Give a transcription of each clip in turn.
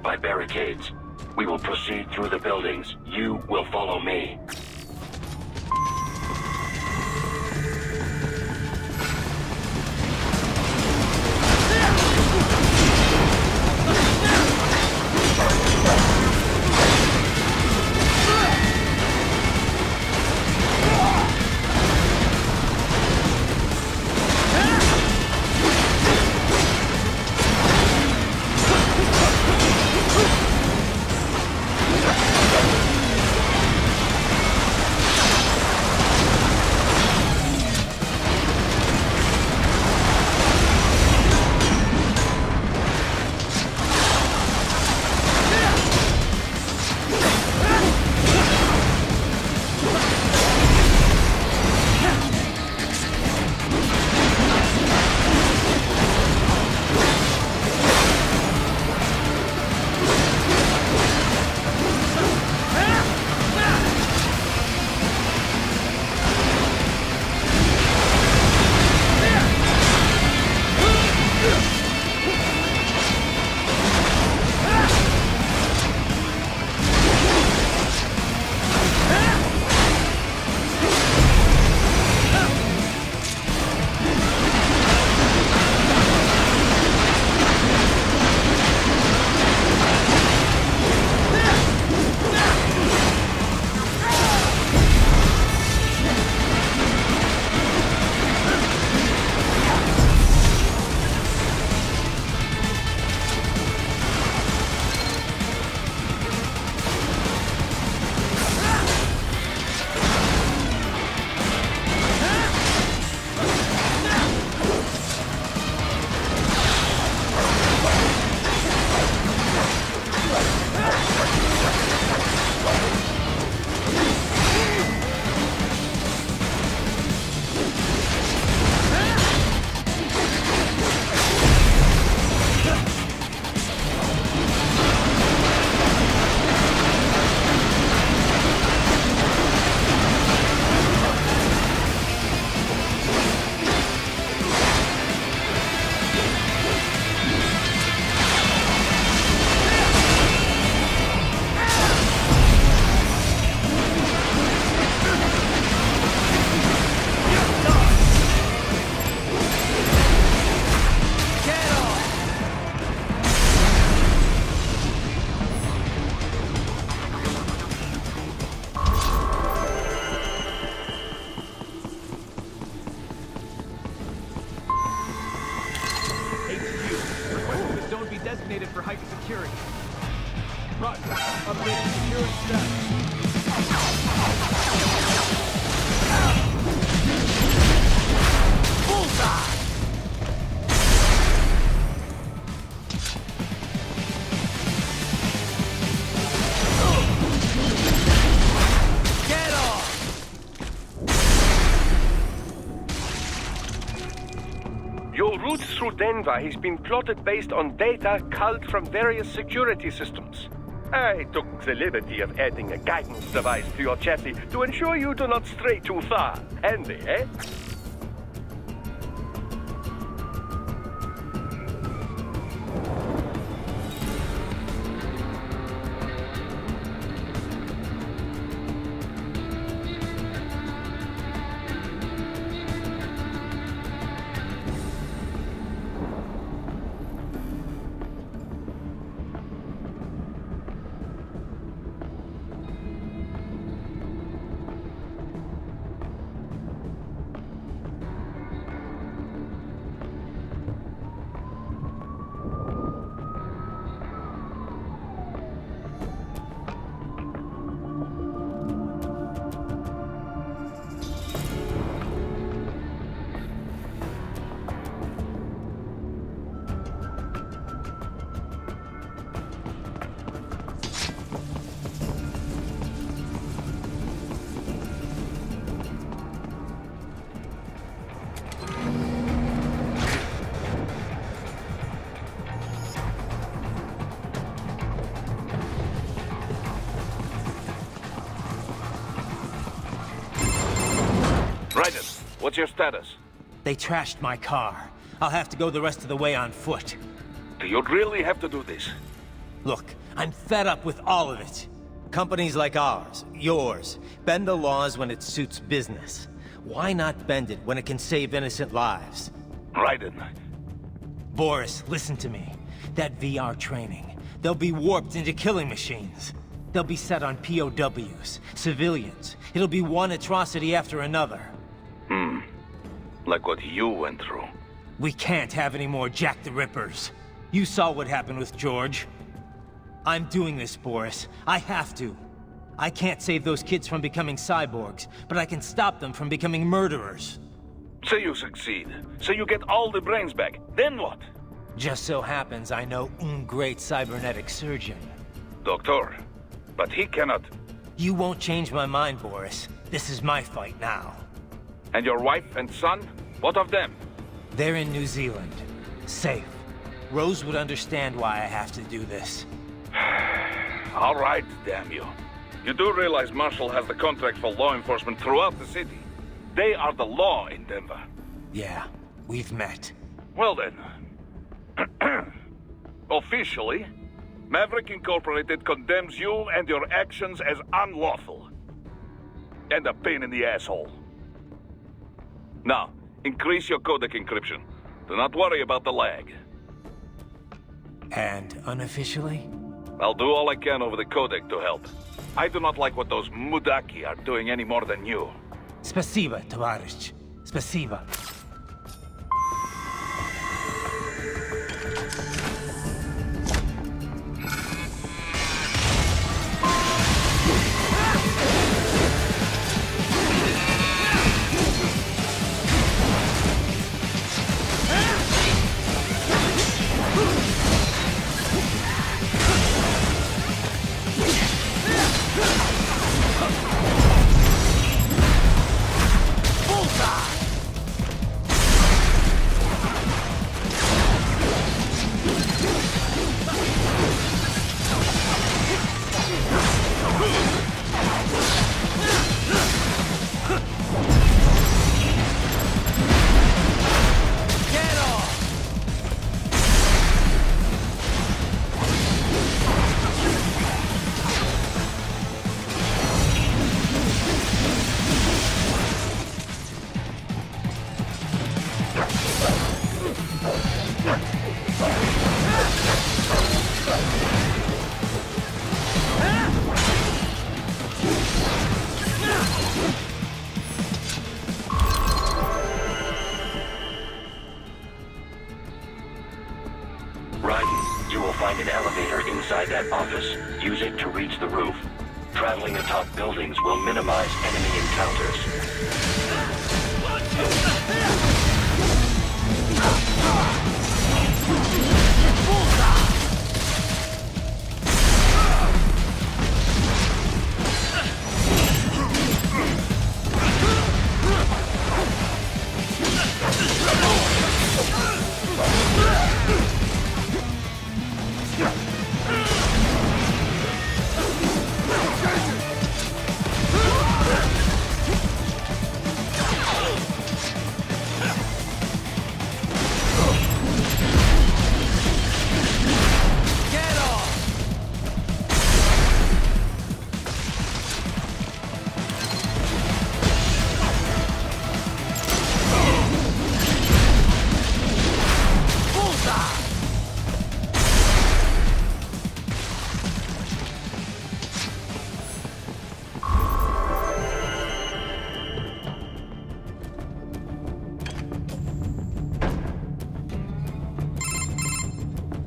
blocked by barricades. We will proceed through the buildings. You will follow me. Designated for heightened security. Roger. Updating security status. Bullseye! Get off! Your route through Denver has been plotted based on data culled from various security systems. I took the liberty of adding a guidance device to your chassis to ensure you do not stray too far. Handy, eh? Raiden, what's your status? They trashed my car. I'll have to go the rest of the way on foot. Do you really have to do this? Look, I'm fed up with all of it. Companies like ours, yours, bend the laws when it suits business. Why not bend it when it can save innocent lives? Raiden. Boris, listen to me. That VR training, they'll be warped into killing machines. They'll be set on POWs, civilians. It'll be one atrocity after another. Like what you went through. We can't have any more Jack the Rippers. You saw what happened with George. I'm doing this, Boris. I have to. I can't save those kids from becoming cyborgs, but I can stop them from becoming murderers. Say you succeed. Say you get all the brains back. Then what? Just so happens I know un great cybernetic surgeon. Doctor. But he cannot... You won't change my mind, Boris. This is my fight now. And your wife and son? What of them? They're in New Zealand. Safe. Rose would understand why I have to do this. All right, damn you. You do realize Marshall has the contract for law enforcement throughout the city. They are the law in Denver. Yeah, we've met. Well then. Officially, Maverick Incorporated condemns you and your actions as unlawful. And a pain in the asshole. Now, increase your codec encryption. Do not worry about the lag. And unofficially? I'll do all I can over the codec to help. I do not like what those Mudaki are doing any more than you. Spasiba, Tavarish. Spasiba. Raiden, you will find an elevator inside that office. Use it to reach the roof. Traveling atop buildings will minimize enemy encounters.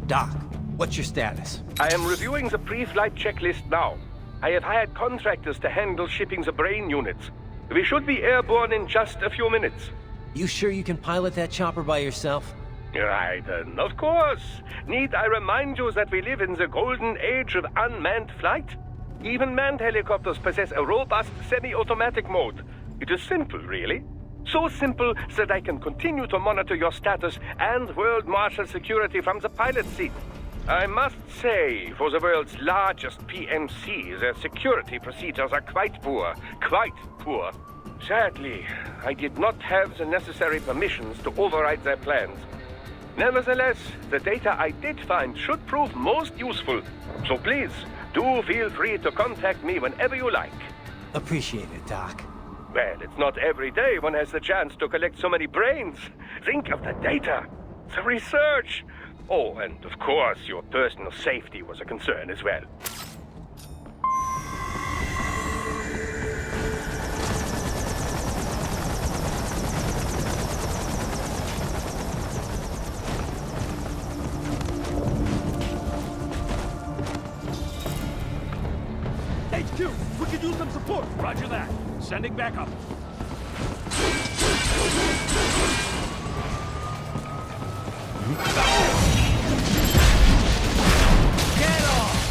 Doc, what's your status? I am reviewing the pre-flight checklist now. I have hired contractors to handle shipping the brain units. We should be airborne in just a few minutes. You sure you can pilot that chopper by yourself? Raiden, of course. Need I remind you that we live in the golden age of unmanned flight? Even manned helicopters possess a robust semi-automatic mode. It is simple, really. So simple that I can continue to monitor your status and World Marshal security from the pilot seat. I must say, for the world's largest PMC, their security procedures are quite poor. Quite poor. Sadly, I did not have the necessary permissions to override their plans. Nevertheless, the data I did find should prove most useful. So please, do feel free to contact me whenever you like. Appreciate it, Doc. Well, it's not every day one has the chance to collect so many brains. Think of the data, the research. Oh, and of course, your personal safety was a concern as well. HQ, we could use some support. Roger that. Sending backup. Get off! Get off!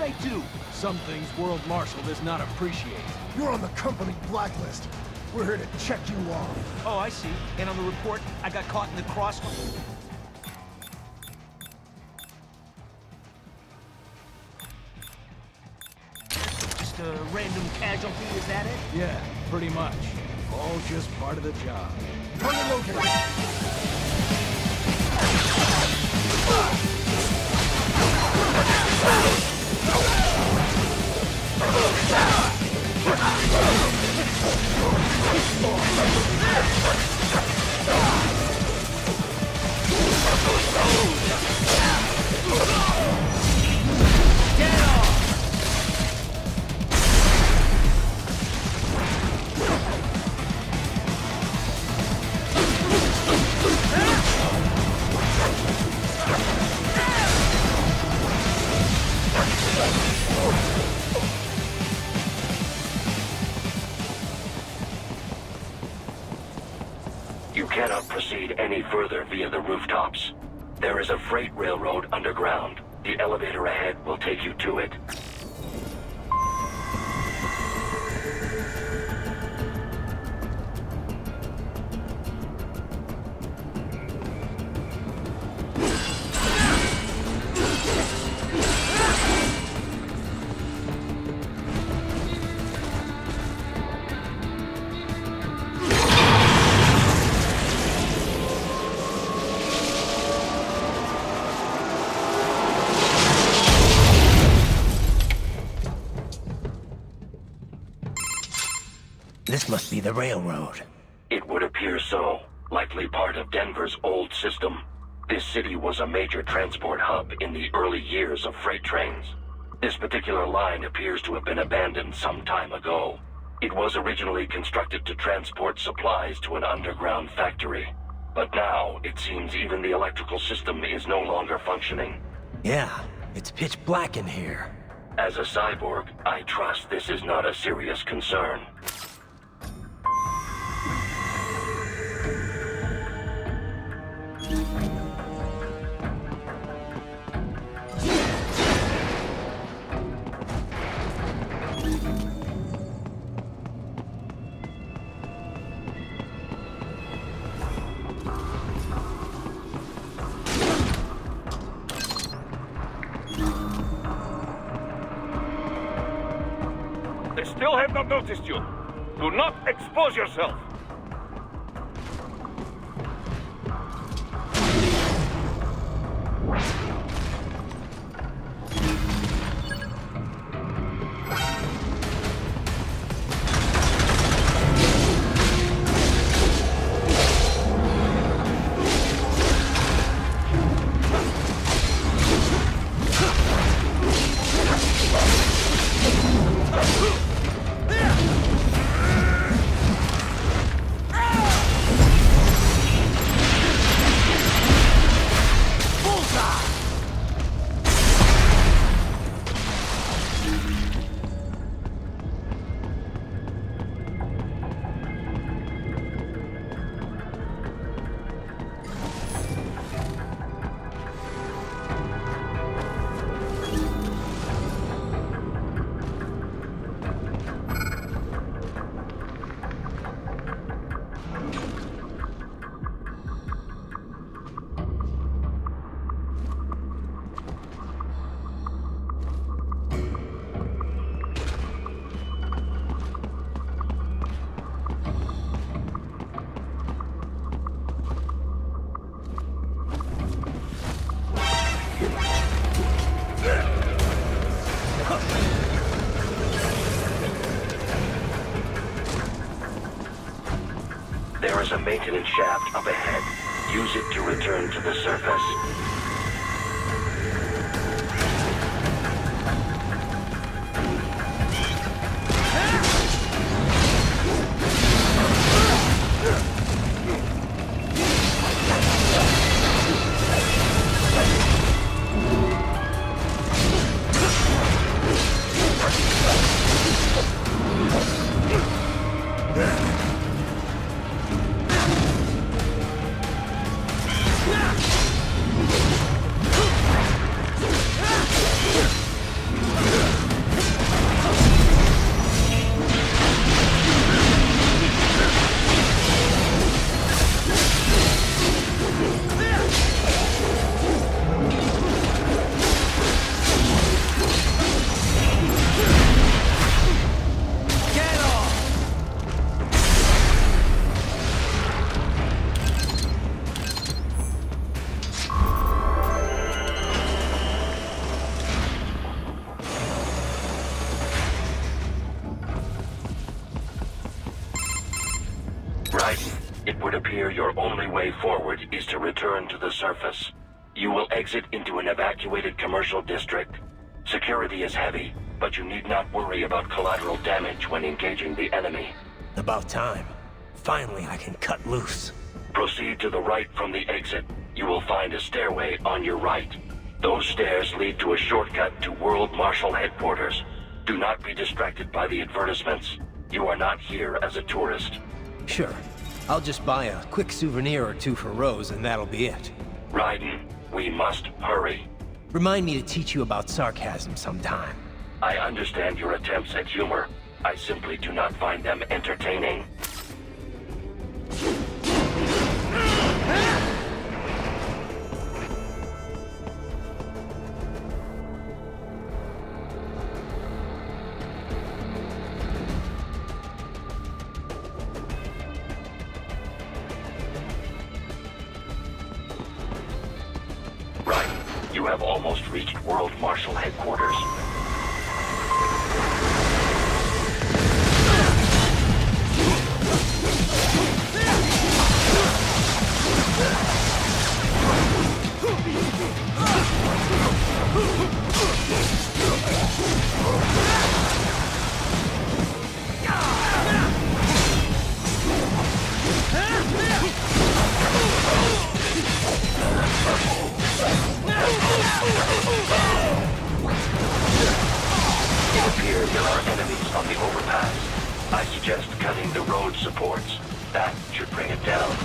I do? Some things World Marshal does not appreciate. You're on the company blacklist. We're here to check you off. Oh, I see. And on the report, I got caught in the crossfire. Just a random casualty, is that it? Yeah, pretty much. All just part of the job. Target located. You cannot proceed any further via the rooftops. There is a freight railroad underground. The elevator ahead will take you to it. This must be the railroad. It would appear so. Likely part of Denver's old system. This city was a major transport hub in the early years of freight trains. This particular line appears to have been abandoned some time ago. It was originally constructed to transport supplies to an underground factory. But now, it seems even the electrical system is no longer functioning. Yeah, it's pitch black in here. As a cyborg, I trust this is not a serious concern. They still have not noticed you. Do not expose yourself. There is a maintenance shaft up ahead. Use it to return to the surface. appear your only way forward is to return to the surface. You will exit into an evacuated commercial district. Security is heavy, but you need not worry about collateral damage when engaging the enemy. About time. Finally, I can cut loose. Proceed to the right from the exit. You will find a stairway on your right. Those stairs lead to a shortcut to World Marshal Headquarters. Do not be distracted by the advertisements. You are not here as a tourist. Sure. I'll just buy a quick souvenir or two for Rose, and that'll be it. Raiden, we must hurry. Remind me to teach you about sarcasm sometime. I understand your attempts at humor. I simply do not find them entertaining. Raiden, you have almost reached World Marshal Headquarters. It appears there are enemies on the overpass. I suggest cutting the road supports. That should bring it down.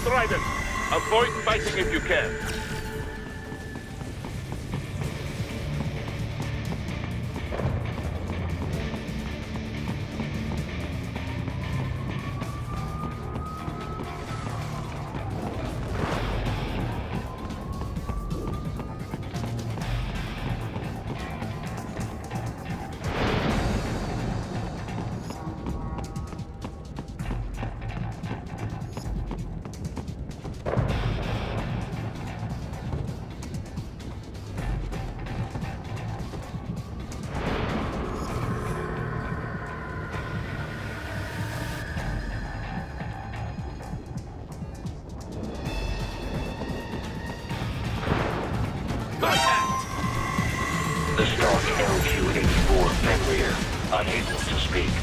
Raiden, avoid fighting if you can. The stock LQ-84 Fenrir, unable to speak.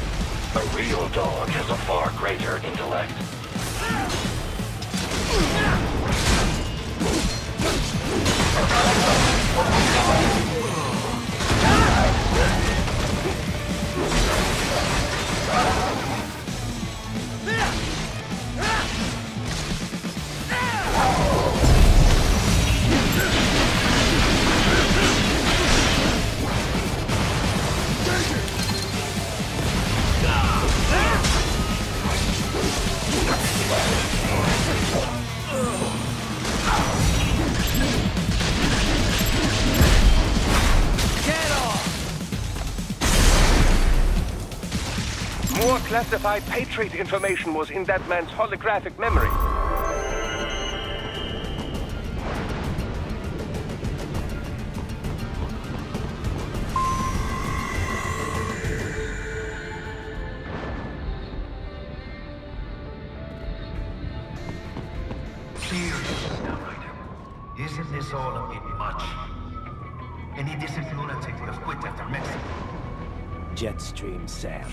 A real dog has a far greater intellect. More classified Patriot information was in that man's holographic memory. Seriously now, Raiden. Isn't this all a bit much? Any decent lunatic would have quit after Mexico. Jetstream Sam.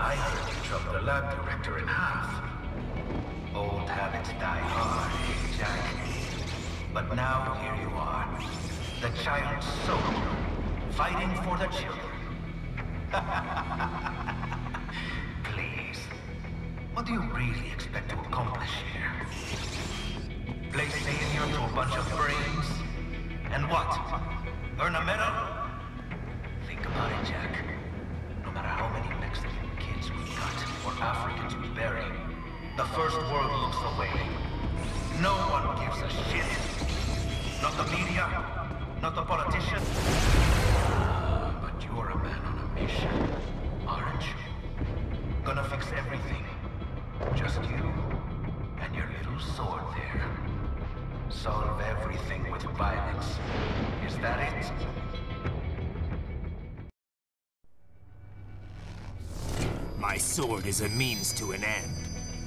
I heard you chopped the lab director in half. Old habits die hard, Jack. But now here you are. The child soldier, fighting for the children. Please. What do you really expect to accomplish here? Play savior to a bunch of brains? And what? Earn a medal? Think about it, Jack. No matter how many Mexican kids we cut, or Africans we bury, the first world looks away. No one gives a shit. Not the media, not the politicians. But you're a man on a mission, aren't you? Gonna fix everything. Just you and your little sword there. Solve everything with violence. Is that it? My sword is a means to an end.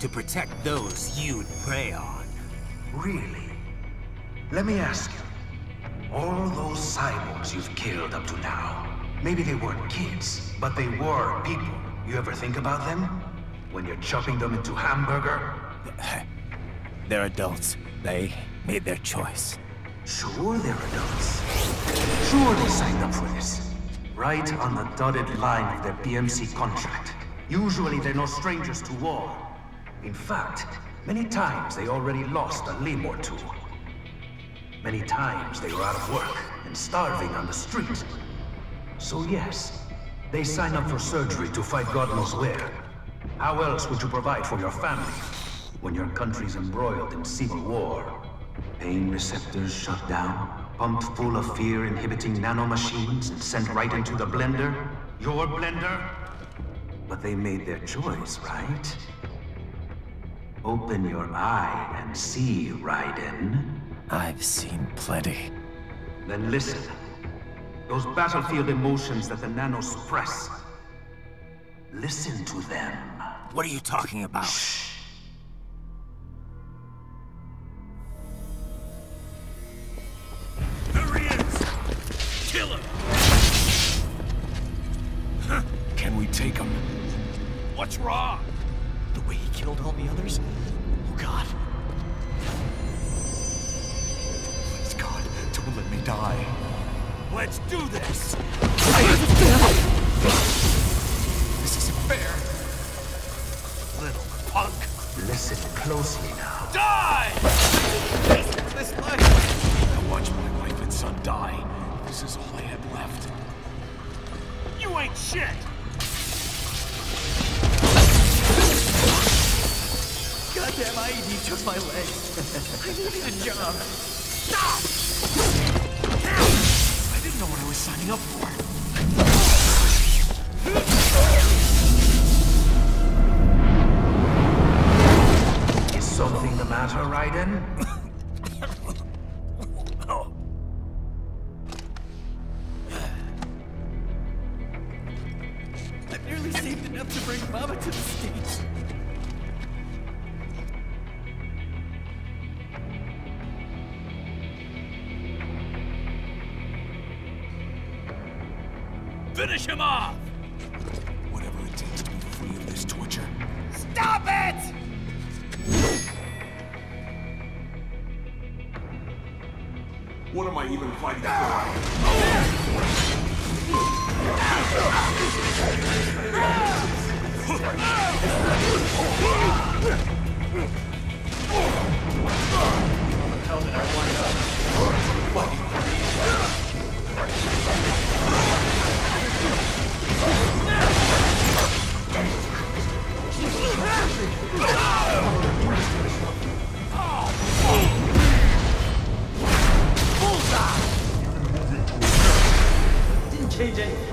To protect those you'd prey on. Really? Let me ask you. All those cyborgs you've killed up to now, maybe they weren't kids, but they were people. You ever think about them? When you're chopping them into hamburger? They're adults. They made their choice. Sure they're adults. Sure they signed up for this. Right on the dotted line of their BMC contract. Usually they're no strangers to war. In fact, many times they already lost a limb or two. Many times they were out of work and starving on the street. So yes, they sign up for surgery to fight God knows where. How else would you provide for your family when your country's embroiled in civil war? Pain receptors shut down, pumped full of fear-inhibiting nanomachines and sent right into the blender? Your blender? But they made their choice, right? Open your eye and see, Raiden. I've seen plenty. Then listen. Those battlefield emotions that the nanos suppress. Listen to them. What are you talking about? Shh. There he is! Kill him! Can we take him? What's wrong? The way he killed all the others? Oh God. Please God, don't let me die. Let's do this! This isn't fair. Little punk! Listen closely now. Die! This life. I watched my wife and son die. This is all I had left. You ain't shit! Goddamn IED took my leg. I needed a job. Stop! I didn't know what I was signing up for. Is something the matter, Raiden? I barely saved enough to bring Mama to the States. Finish him off! Whatever it takes to be free of this torture. Stop it! What am I even fighting Didn't change anything.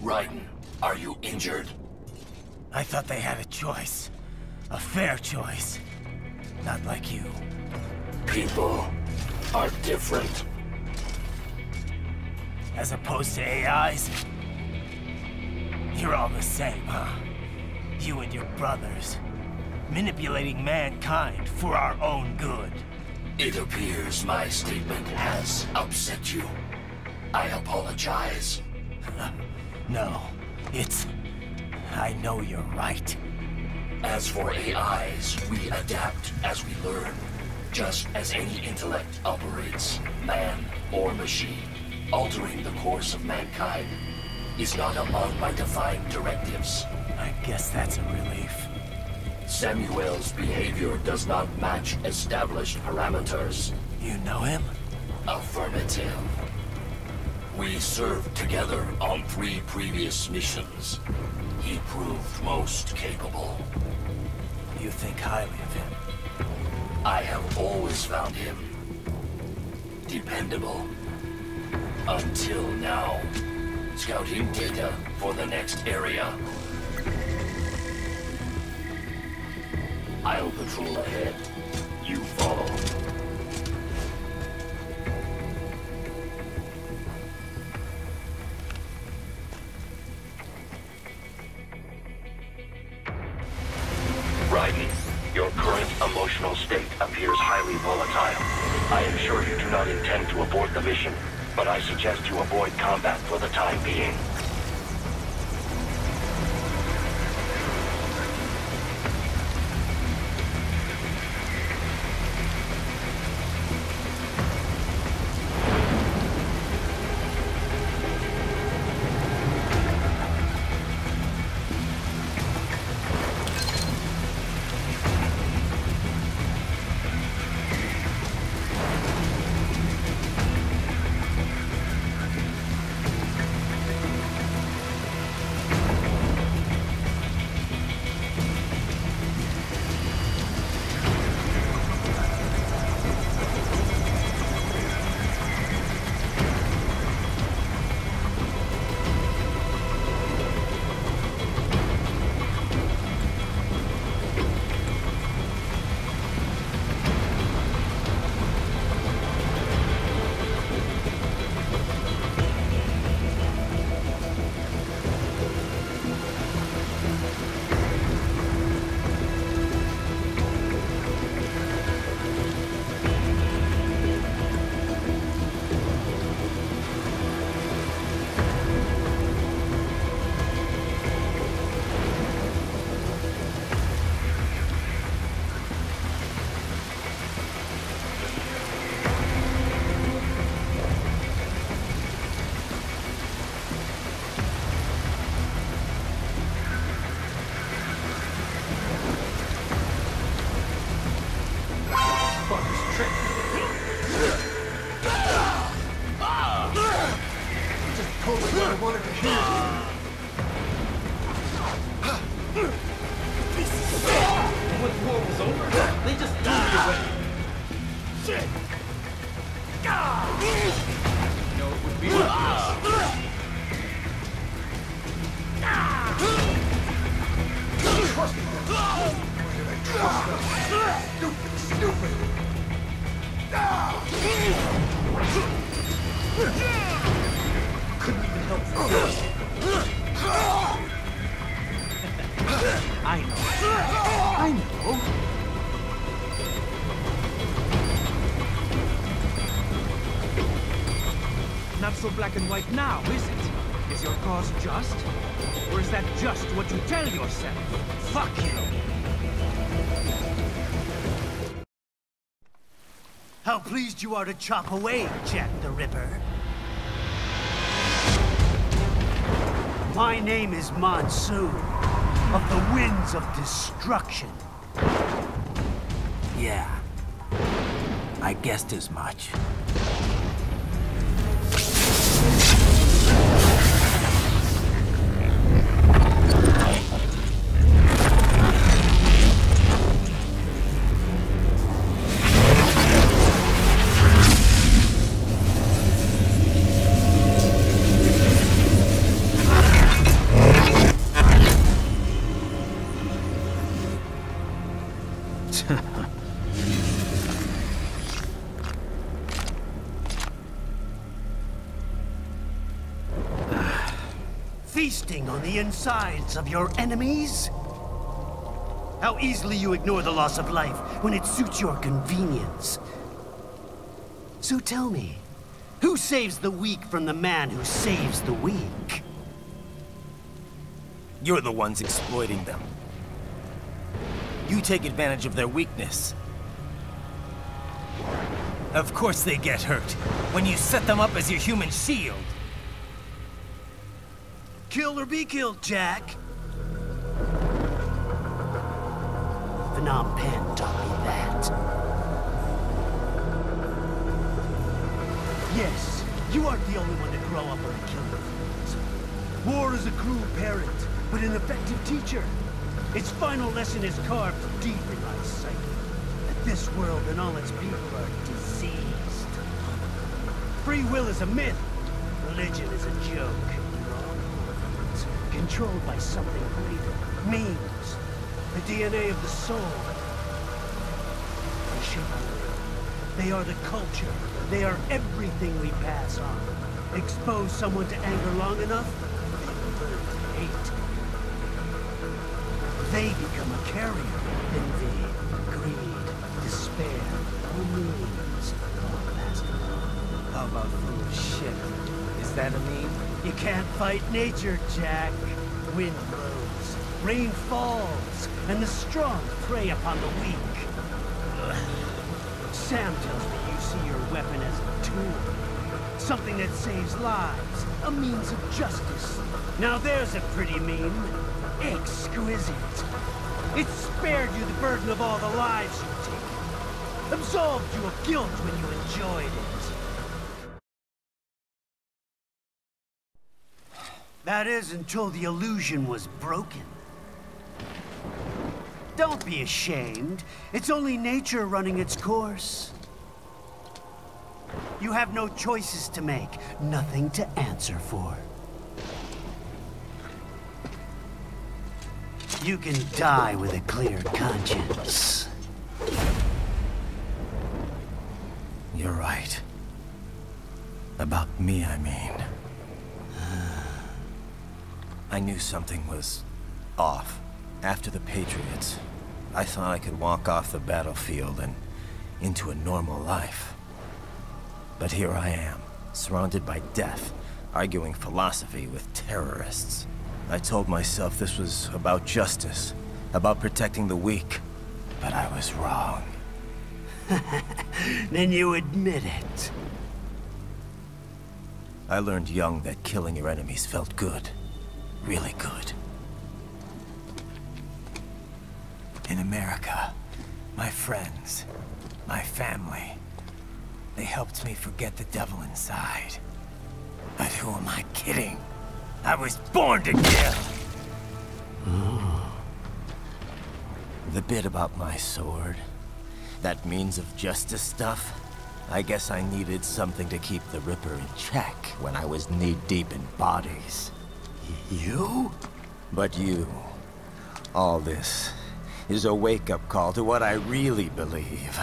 Raiden, are you injured? I thought they had a choice. A fair choice. Not like you. People are different. As opposed to AIs? You're all the same, huh? You and your brothers. Manipulating mankind for our own good. It appears my statement has upset you. I apologize. No, it's... I know you're right. As for AIs, we adapt as we learn. Just as any intellect operates, man or machine. Altering the course of mankind is not among my defined directives. I guess that's a relief. Samuel's behavior does not match established parameters. You know him? Affirmative. We served together on 3 previous missions. He proved most capable. You think highly of him? I have always found him dependable. Until now. Scouting data for the next area. I'll patrol ahead. You follow. Raiden, your current emotional state appears highly volatile. I am sure you do not intend to abort the mission, but I suggest you avoid combat for the time being. Not so black and white now, is it? Is your cause just? Or is that just what you tell yourself? Fuck you! How pleased you are to chop away, Jack the Ripper. My name is Monsoon, of the Winds of Destruction. Yeah. I guessed as much. Feasting on the insides of your enemies? How easily you ignore the loss of life when it suits your convenience. So tell me, who saves the weak from the man who saves the weak? You're the ones exploiting them. You take advantage of their weakness. Of course they get hurt when you set them up as your human shield. Kill or be killed, Jack. Phnom Penh taught me that. Yes, you aren't the only one to grow up on the killing fields. War is a cruel parent, but an effective teacher. Its final lesson is carved deep in my psyche. That this world and all its people are diseased. Free will is a myth. Religion is a joke. Controlled by something greater. Memes. The DNA of the soul. They shape our will. They are the culture. They are everything we pass on. Expose someone to anger long enough, they will learn to hate. They become a carrier. Envy, greed, despair, memes, all passed along. How about foolish shit? Is that a meme? You can't fight nature, Jack. Wind blows, rain falls, and the strong prey upon the weak. Sam tells me you see your weapon as a tool. Something that saves lives, a means of justice. Now there's a pretty meme. Exquisite. It spared you the burden of all the lives you've taken. Absolved you of guilt when you enjoyed it. That is, until the illusion was broken. Don't be ashamed. It's only nature running its course. You have no choices to make, nothing to answer for. You can die with a clear conscience. You're right. About me, I mean. I knew something was off. After the Patriots, I thought I could walk off the battlefield and into a normal life. But here I am, surrounded by death, arguing philosophy with terrorists. I told myself this was about justice, about protecting the weak, but I was wrong. Then you admit it. I learned young that killing your enemies felt good. Really good. In America, my friends, my family, they helped me forget the devil inside. But who am I kidding? I was born to kill! The bit about my sword, that means of justice stuff, I guess I needed something to keep the Ripper in check when I was knee-deep in bodies. You? But you, all this, is a wake-up call to what I really believe.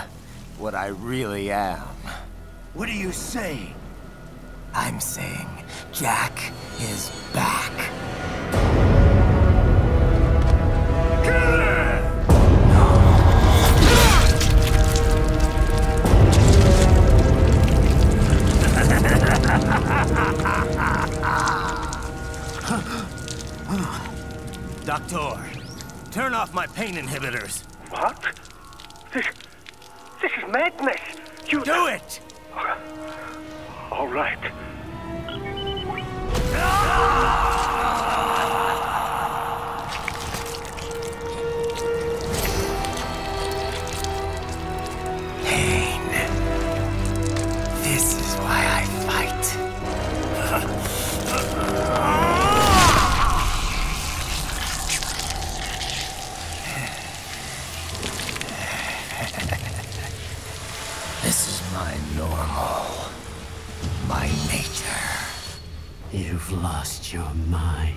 What I really am. What are you saying? I'm saying Jack is back. Doctor, turn off my pain inhibitors. What? This is madness. You do it! All right. Pain. This is why I fight. This is my normal. My nature. You've lost your mind.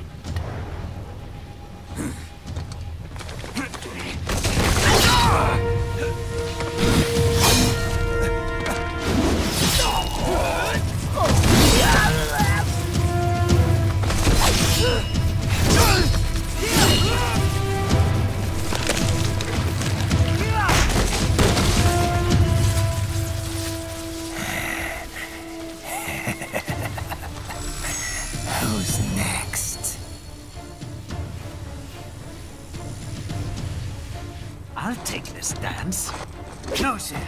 stance? No, Sam.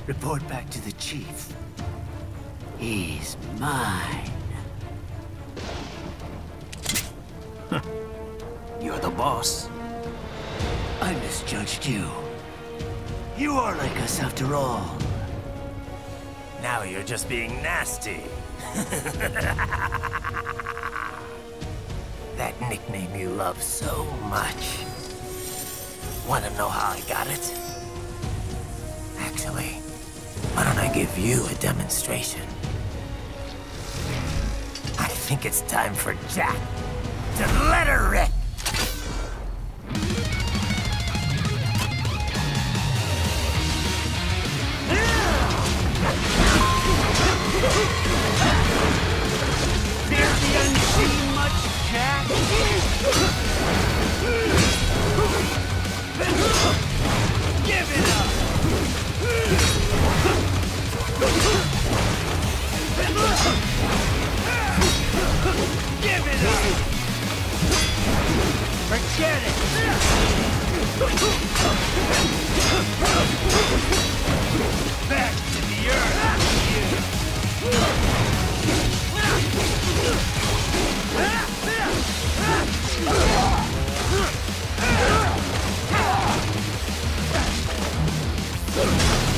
Report back to the chief. He's mine. You're the boss. I misjudged you. You are like us after all. Now you're just being nasty. That nickname you love so much. Want to know how I got it? Actually, why don't I give you a demonstration? I think it's time for Jack to let her rip. Fear the unseen much, Jack? Give it up! Give it up! Forget it! Back to the earth, you!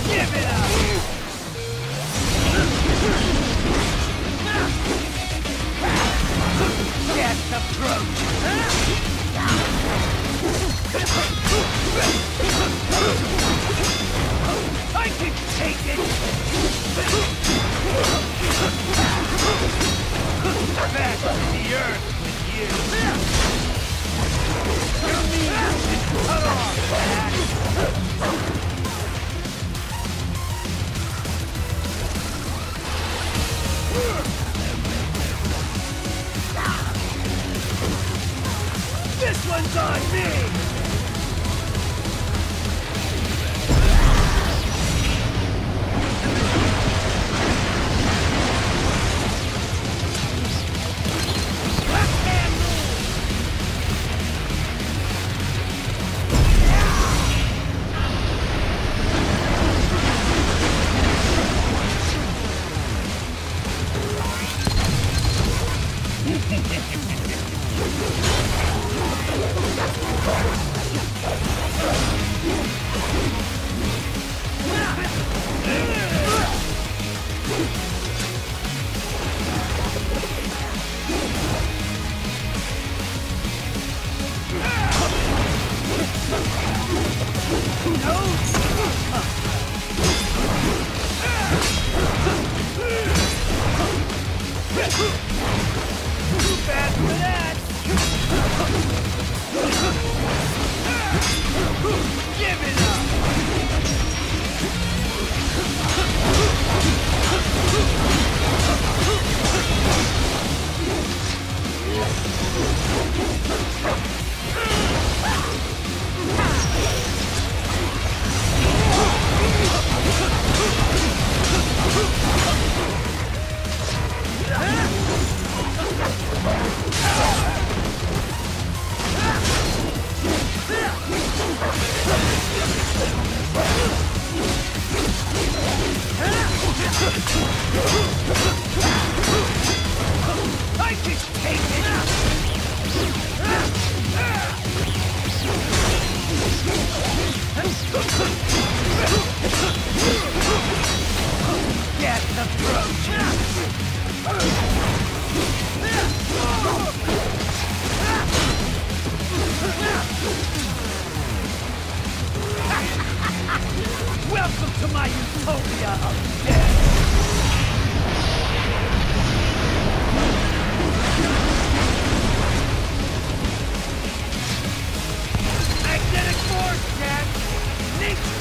Give it up! Death approaches! I can take it! Back to the earth with you! Your meat is cut off, Jack! This one's on me! I can take it! Death approaches! Welcome to my utopia of death! Magnetic force, Jack! Nature!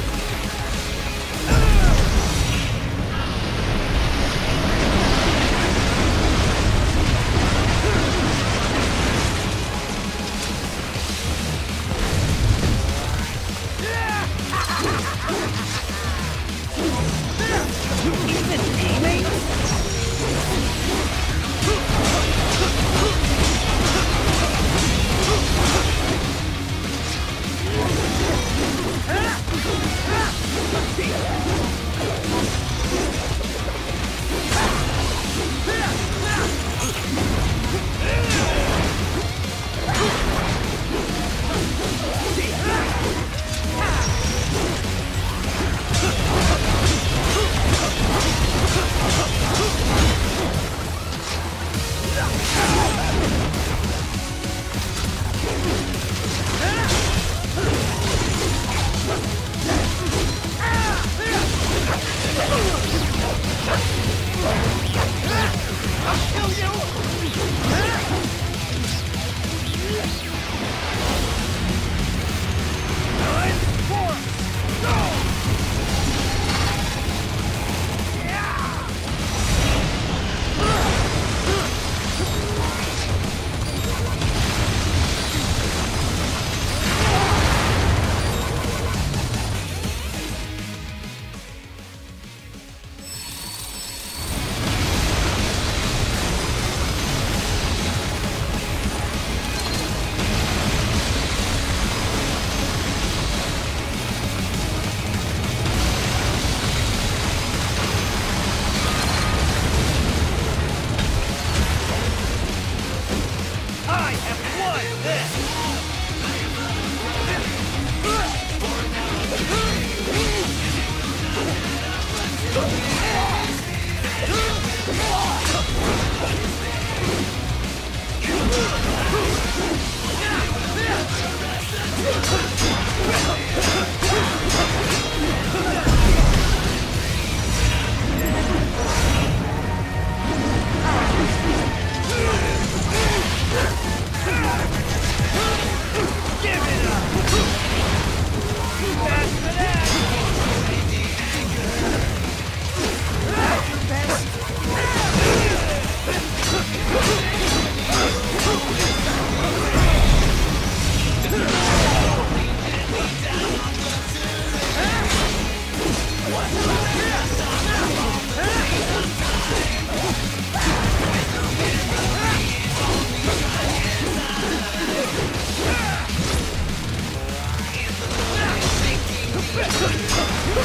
So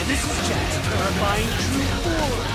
this is Jack's terrifying true form.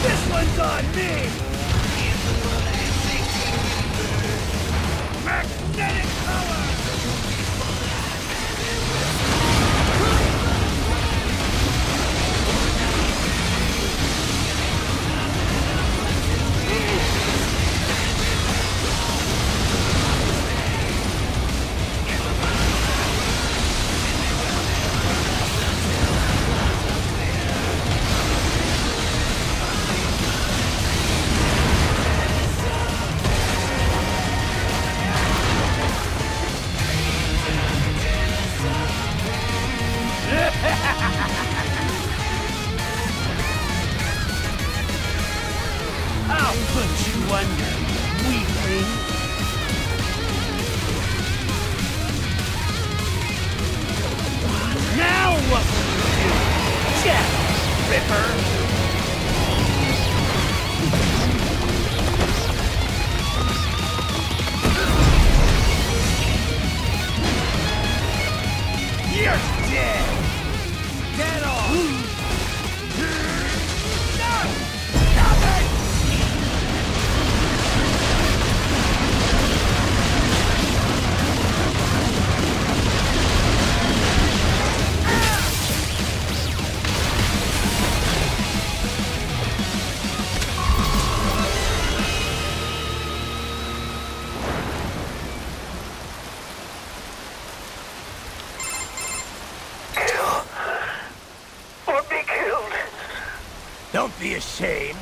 This one's on me! Magnetic power! I'll put you under, weakling. Now what will you do, Jack Ripper? You're dead! Get off! Don't be ashamed.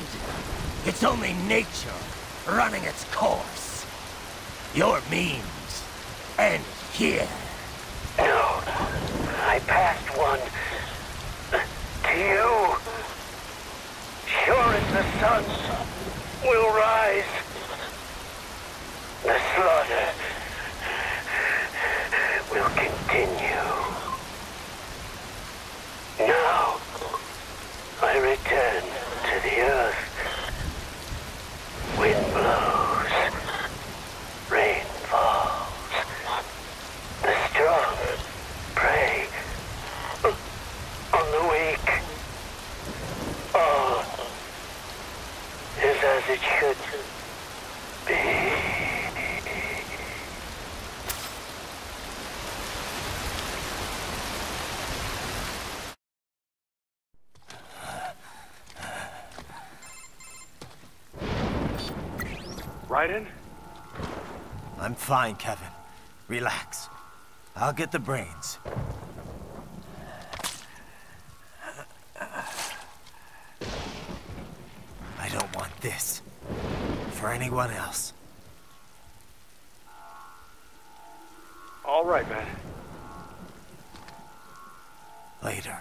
It's only nature running its course. Your means end here. No, I passed one to you. Sure as the sun will rise, the slaughter will continue. Now, I return to the earth. Wind blows, rain falls. The strong prey on the weak. All is as it should be. Raiden? I'm fine, Kevin. Relax. I'll get the brains. I don't want this for anyone else. All right, man. Later.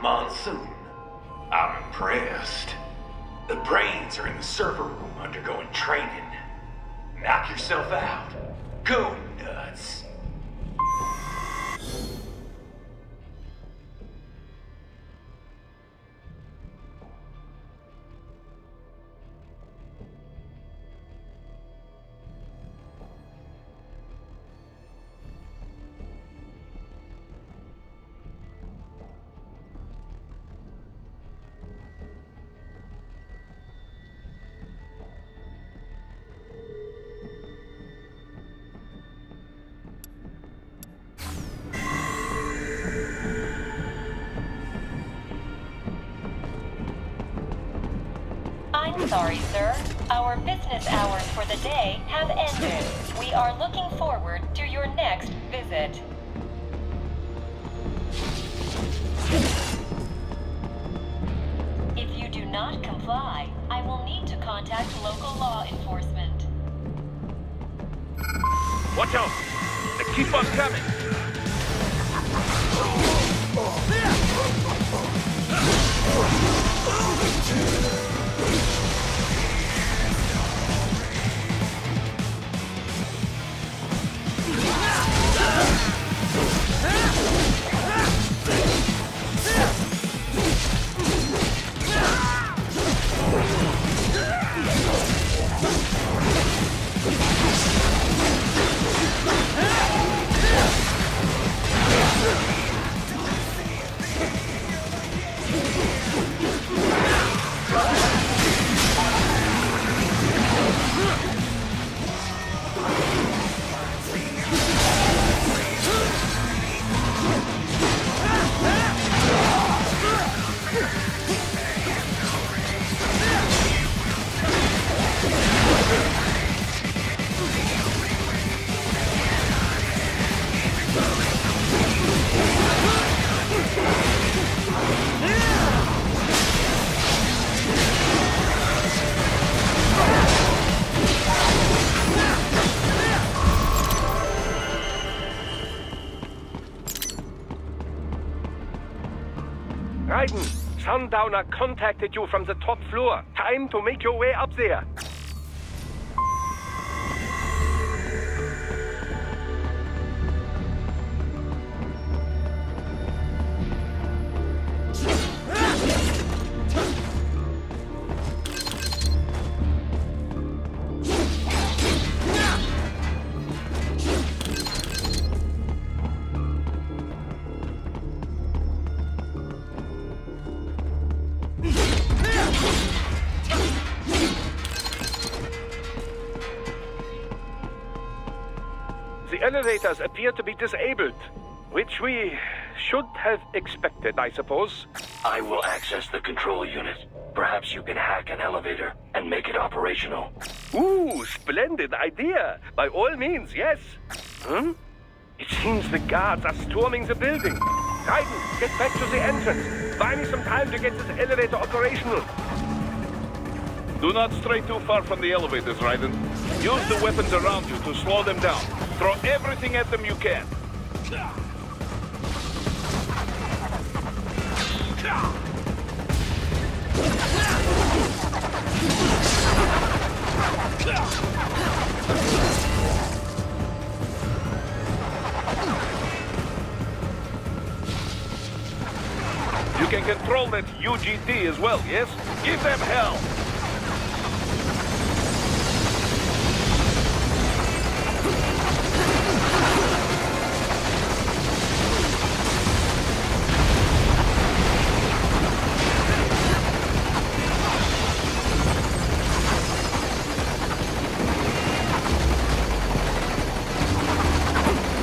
Monsoon. I'm impressed. The brains are in the server room undergoing training. Knock yourself out. Go nuts. I'm sorry, sir. Our business hours for the day have ended. We are looking forward to your next visit. If you do not comply, I will need to contact local law enforcement. Watch out! They keep on coming! Raiden, Sundowner contacted you from the top floor. Time to make your way up there. The elevators appear to be disabled, which we should have expected, I suppose. I will access the control unit. Perhaps you can hack an elevator and make it operational. Ooh, splendid idea. By all means, yes. It seems the guards are storming the building. Raiden, get back to the entrance. Buy me some time to get this elevator operational. Do not stray too far from the elevators, Raiden. Use the weapons around you to slow them down. Throw everything at them you can. You can control that UGT as well, yes? Give them hell!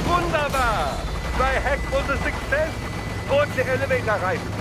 Wunderbar! Thy hack was a success. Towards the elevator, Raiden.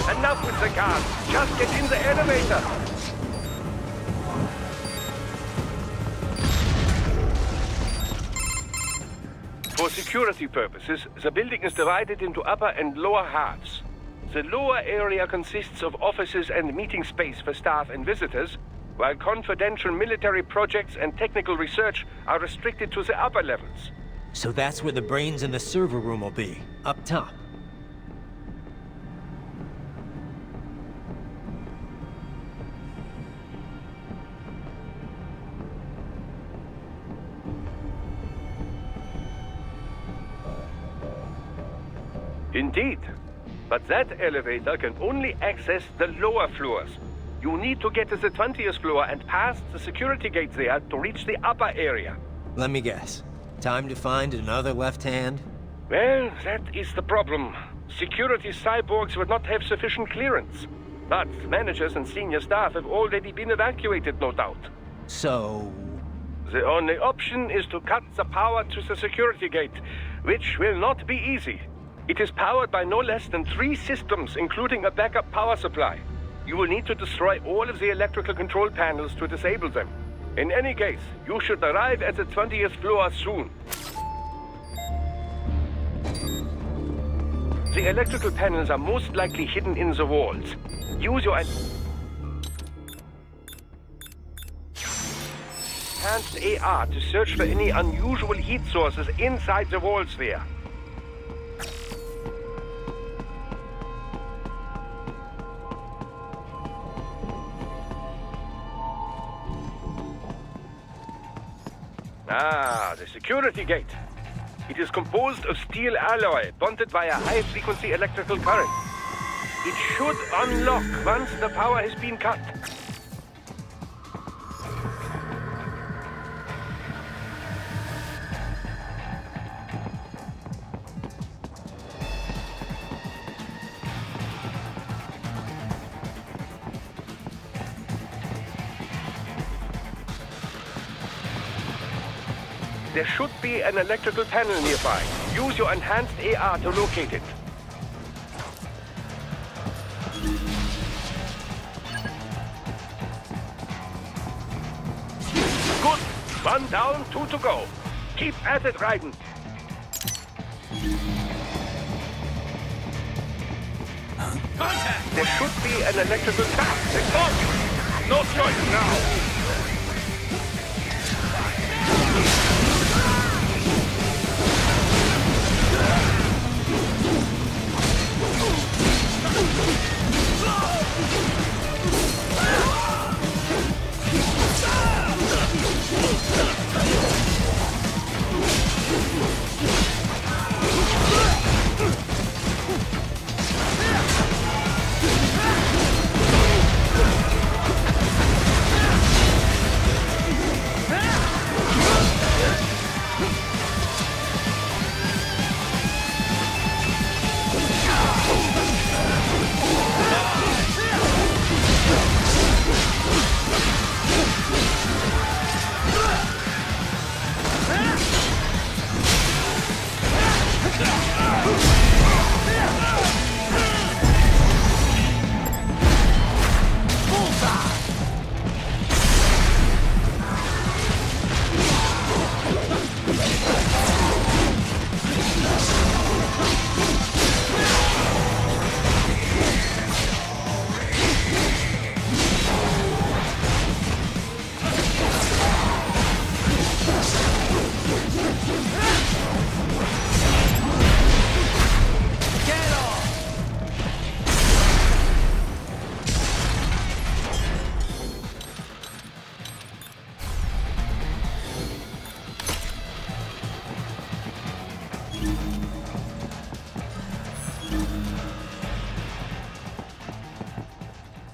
Enough with the guards. Just get in the elevator. For security purposes, the building is divided into upper and lower halves. The lower area consists of offices and meeting space for staff and visitors, while confidential military projects and technical research are restricted to the upper levels. So that's where the brains in the server room will be, up top. Indeed. But that elevator can only access the lower floors. You need to get to the 20th floor and past the security gate there to reach the upper area. Let me guess. Time to find another left hand? Well, that is the problem. Security cyborgs would not have sufficient clearance. But managers and senior staff have already been evacuated, no doubt. So... The only option is to cut the power to the security gate, which will not be easy. It is powered by no less than 3 systems, including a backup power supply. You will need to destroy all of the electrical control panels to disable them. In any case, you should arrive at the 20th floor soon. The electrical panels are most likely hidden in the walls. Use your enhanced AR to search for any unusual heat sources inside the walls there. Ah, the security gate. It is composed of steel alloy bonded by a high-frequency electrical current. It should unlock once the power has been cut. There should be an electrical panel nearby. Use your enhanced AR to locate it. Good. 1 down, 2 to go. Keep at it, Raiden. Contact! There should be an electrical tap. No choice now.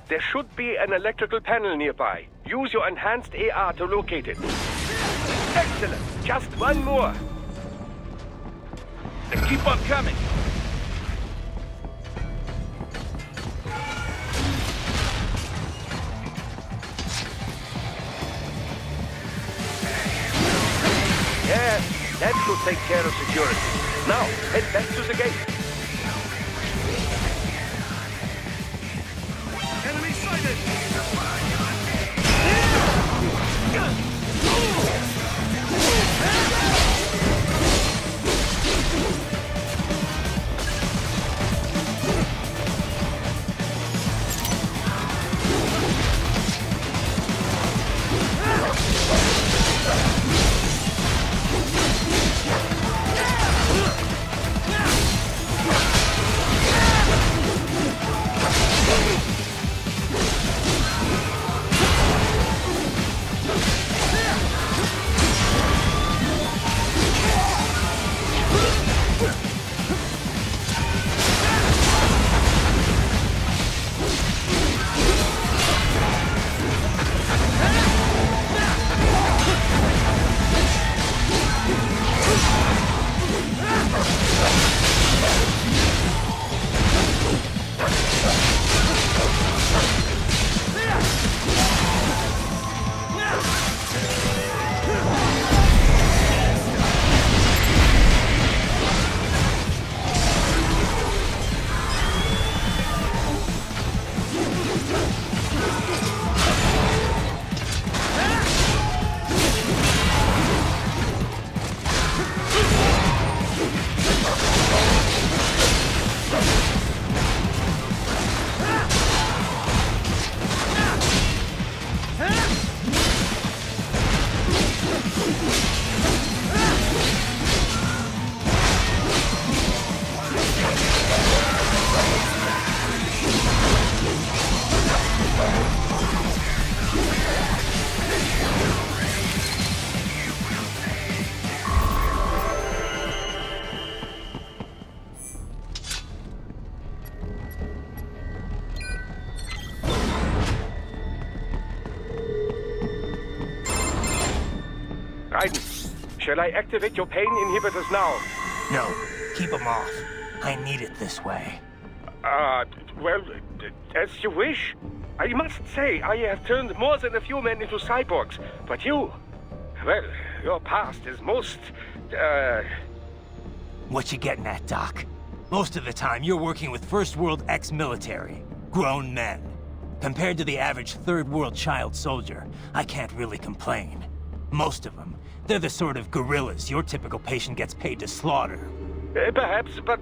There should be an electrical panel nearby. Use your enhanced AR to locate it. Excellent! Just one more. Then keep on coming. Yes, that should take care of security. Now, head back to the gate. Enemy sighted! Raiden, shall I activate your pain inhibitors now? No, keep them off. I need it this way. Well, as you wish. I must say, I have turned more than a few men into cyborgs, but you... Well, your past is most, What you getting at, Doc? Most of the time, you're working with First World ex-military. Grown men. Compared to the average Third World child soldier, I can't really complain. Most of them, they're the sort of guerrillas your typical patient gets paid to slaughter. Perhaps, but,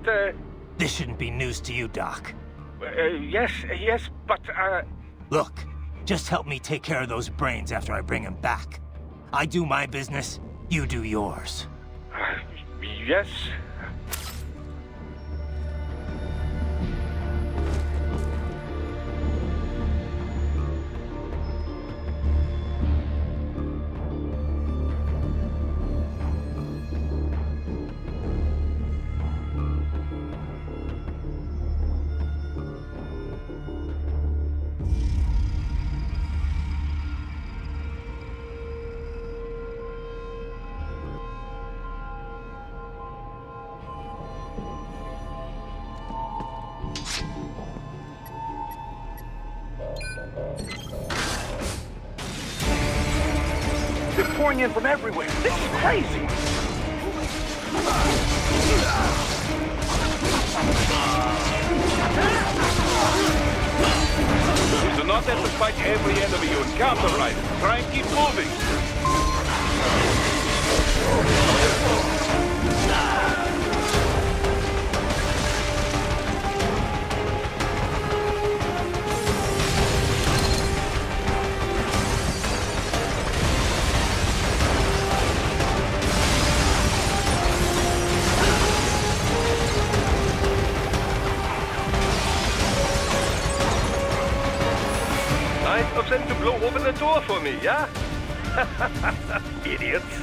This shouldn't be news to you, Doc. yes, but, Look, just help me take care of those brains after I bring them back. I do my business, you do yours. yes. They're pouring in from everywhere. This is crazy. You do not have to fight every enemy you encounter, right? Try and keep moving. Nice of them to blow open the door for me, yeah? Idiots.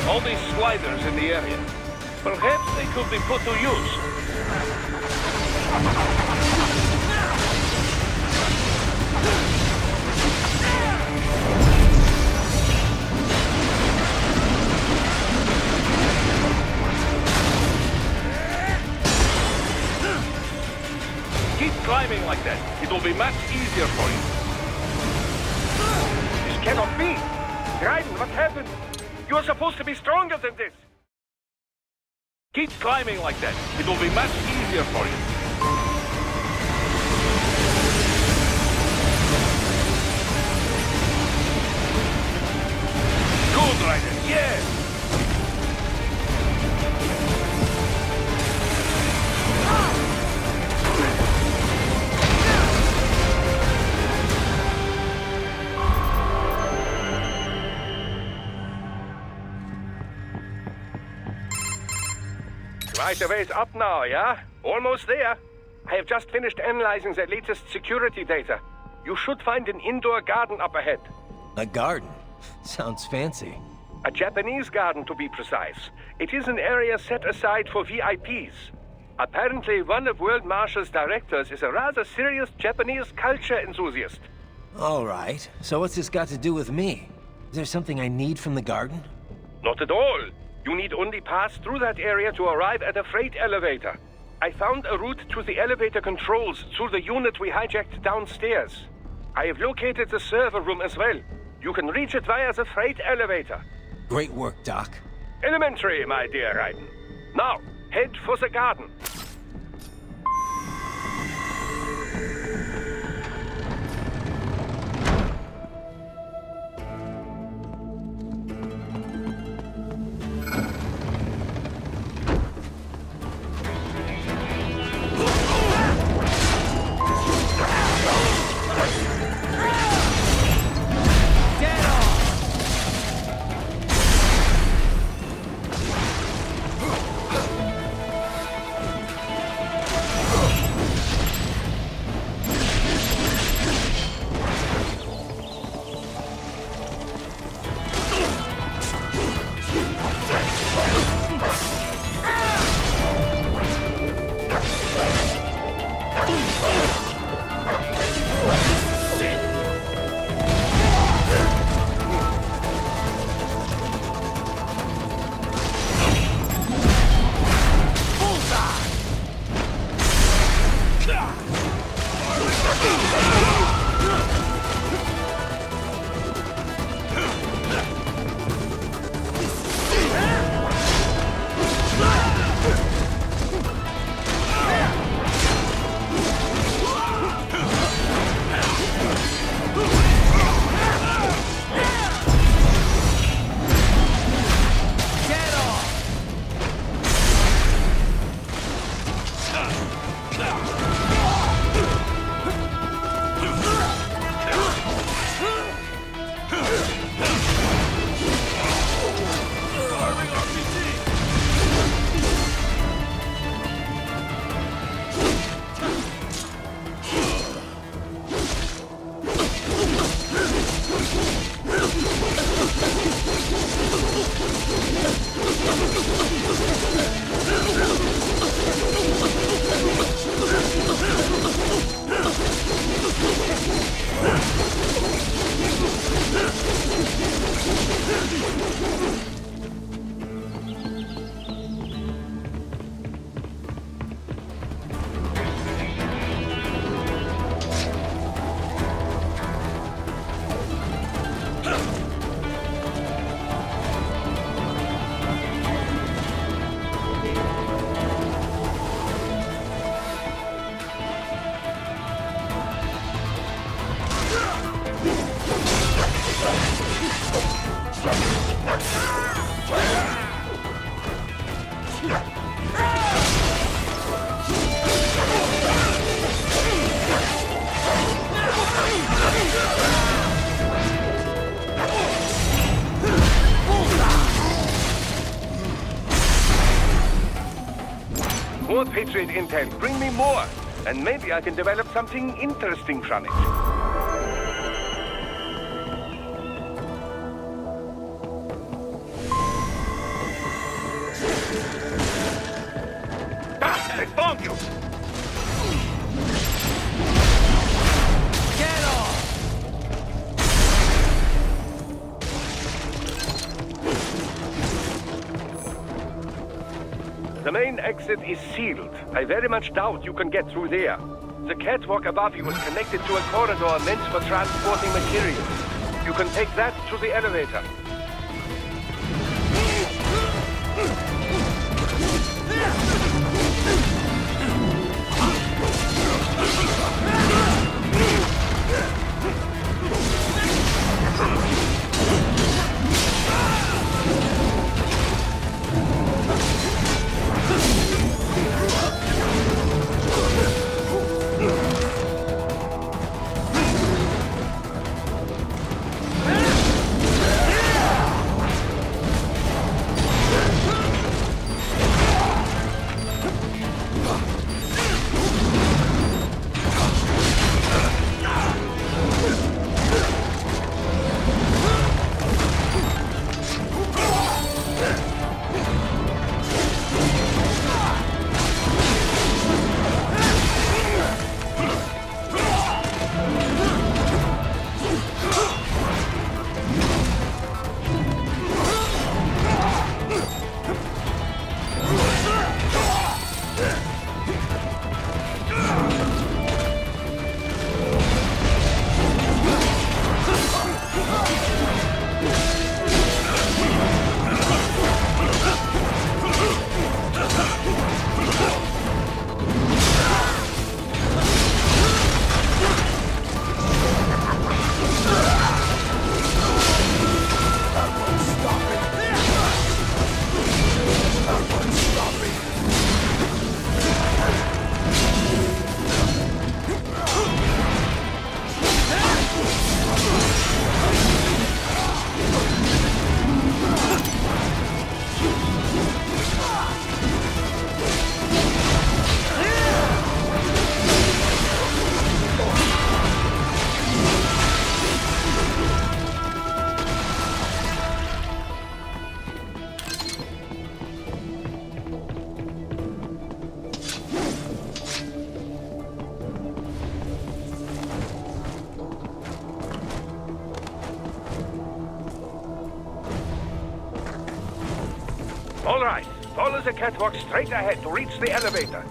All these sliders in the area. Perhaps they could be put to use. Keep climbing like that. It will be much easier for you. This cannot be. Raiden, what happened? You are supposed to be stronger than this. Keep climbing like that. It will be much easier for you. Good, Raiden. Yes! Right, the way's up now, yeah? Almost there. I have just finished analyzing the latest security data. You should find an indoor garden up ahead. A garden? Sounds fancy. A Japanese garden, to be precise. It is an area set aside for VIPs. Apparently, one of World Marshall's directors is a rather serious Japanese culture enthusiast. All right. So what's this got to do with me? Is there something I need from the garden? Not at all. You need only pass through that area to arrive at a freight elevator. I found a route to the elevator controls through the unit we hijacked downstairs. I have located the server room as well. You can reach it via the freight elevator. Great work, Doc. Elementary, my dear Raiden. Now, head for the garden. More Patriot intel. Bring me more. And maybe I can develop something interesting from it. Ah, I found you! Get off! The main exit is sealed. I very much doubt you can get through there. The catwalk above you is connected to a corridor meant for transporting materials. You can take that to the elevator. All right. Follow the catwalk straight ahead to reach the elevator.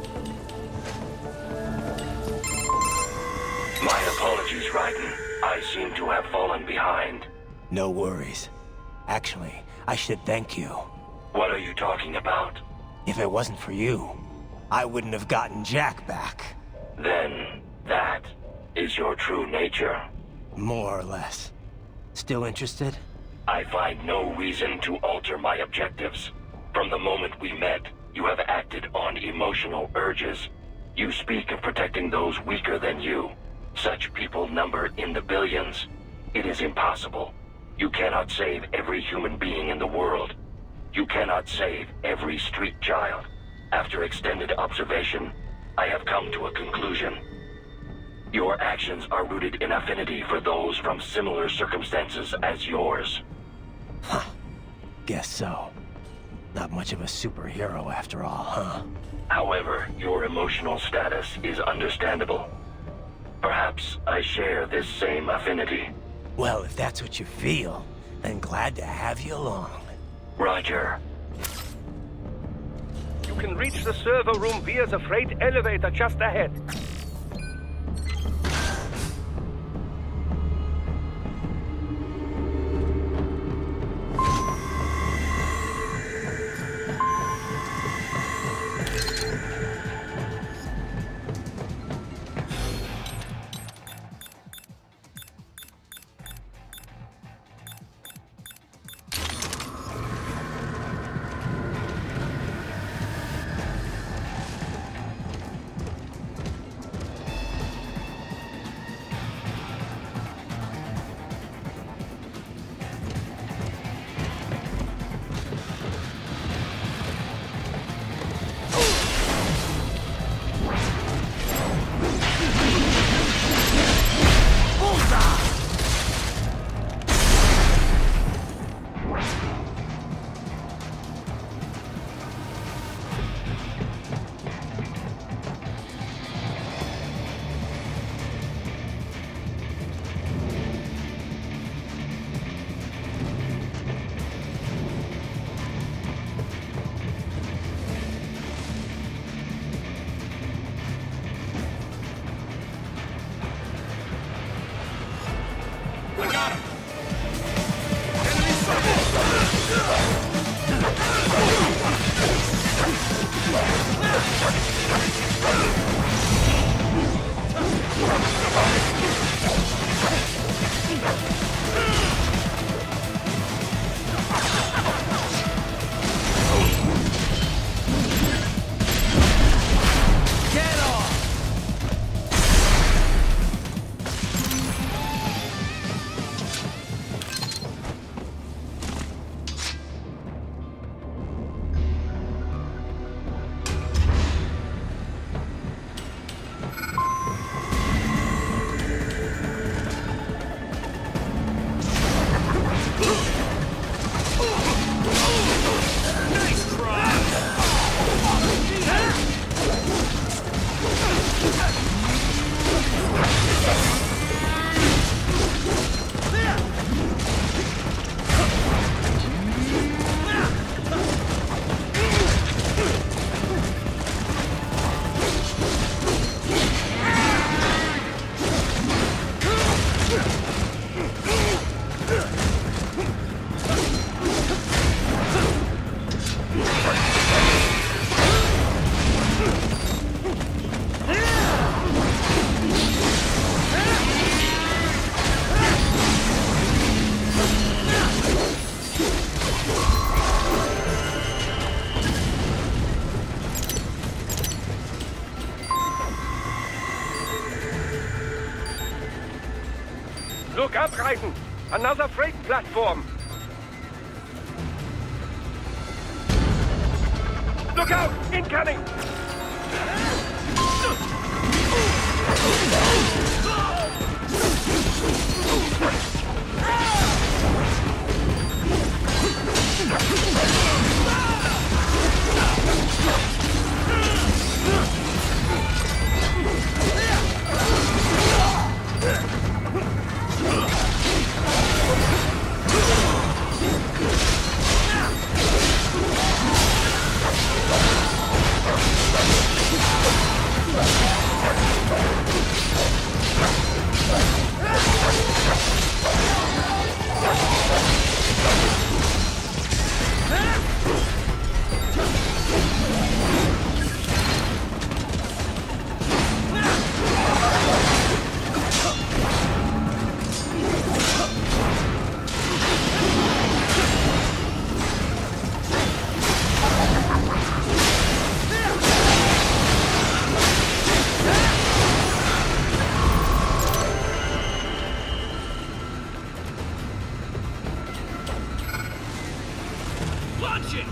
My apologies, Raiden. I seem to have fallen behind. No worries. Actually, I should thank you. What are you talking about? If it wasn't for you, I wouldn't have gotten Jack back. Then, that is your true nature. More or less. Still interested? I find no reason to alter my objectives. From the moment we met, you have acted on emotional urges. You speak of protecting those weaker than you. Such people number in the billions. It is impossible. You cannot save every human being in the world. You cannot save every street child. After extended observation, I have come to a conclusion. Your actions are rooted in affinity for those from similar circumstances as yours. Huh. Guess so. Not much of a superhero after all, huh? However, your emotional status is understandable. Perhaps I share this same affinity. Well, if that's what you feel, then glad to have you along. Roger. You can reach the server room via the freight elevator just ahead. Look up, Raiden! Another freight platform! Look out! Incoming! Launch it!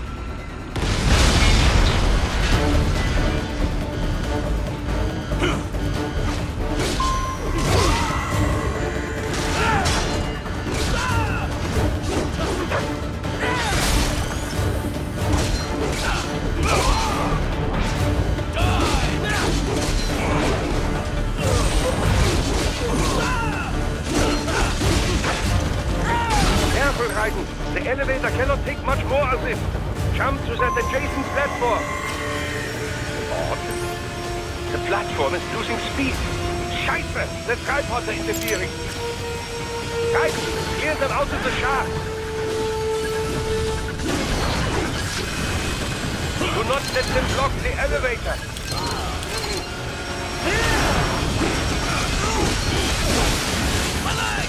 Careful, Raiden. The elevator cannot take much more of this. Jump to that adjacent platform. Odd. The platform is losing speed. Scheiße! The tripods are interfering. Raiden, clear them out of the shaft. Do not let them block the elevator. My leg!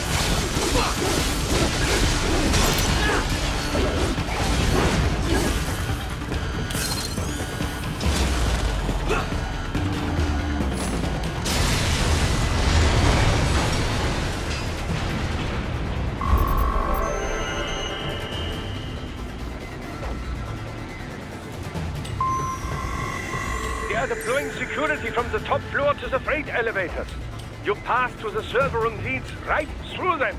They are deploying security from the top floor to the freight elevators. Your path to the server room leads right through them.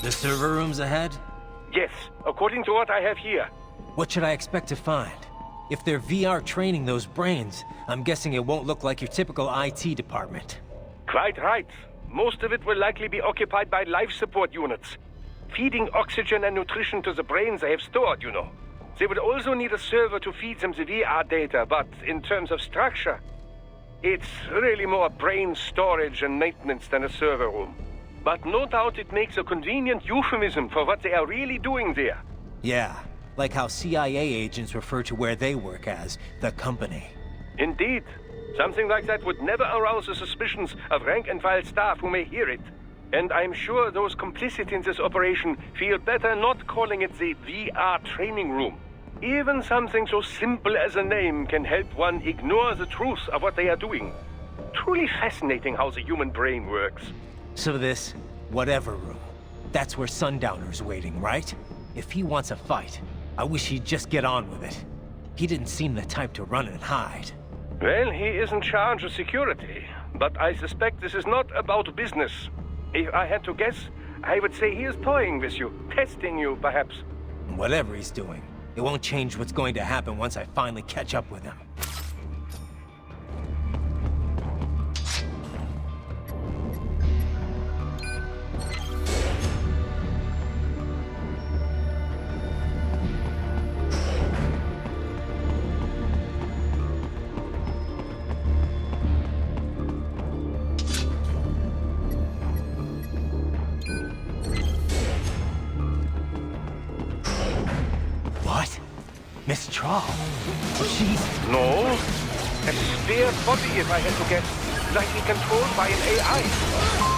The server room's ahead? Yes, according to what I have here. What should I expect to find? If they're VR training those brains, I'm guessing it won't look like your typical IT department. Quite right. Most of it will likely be occupied by life support units. Feeding oxygen and nutrition to the brains they have stored, you know. They would also need a server to feed them the VR data, but in terms of structure, it's really more brain storage and maintenance than a server room. But no doubt it makes a convenient euphemism for what they are really doing there. Yeah, like how CIA agents refer to where they work as the company. Indeed. Something like that would never arouse the suspicions of rank-and-file staff who may hear it. And I'm sure those complicit in this operation feel better not calling it the VR training room. Even something so simple as a name can help one ignore the truth of what they are doing. Truly fascinating how the human brain works. So this, whatever room, that's where Sundowner's waiting, right? If he wants a fight, I wish he'd just get on with it. He didn't seem the type to run and hide. Well, he is in charge of security, but I suspect this is not about business. If I had to guess, I would say he is toying with you, testing you, perhaps. Whatever he's doing, it won't change what's going to happen once I finally catch up with him. Shroud. She's... No. A spare body, if I had to guess. Likely controlled by an AI.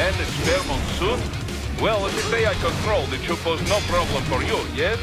And it's fair monsoon? Well, if it's AI controlled, it should pose no problem for you, yes?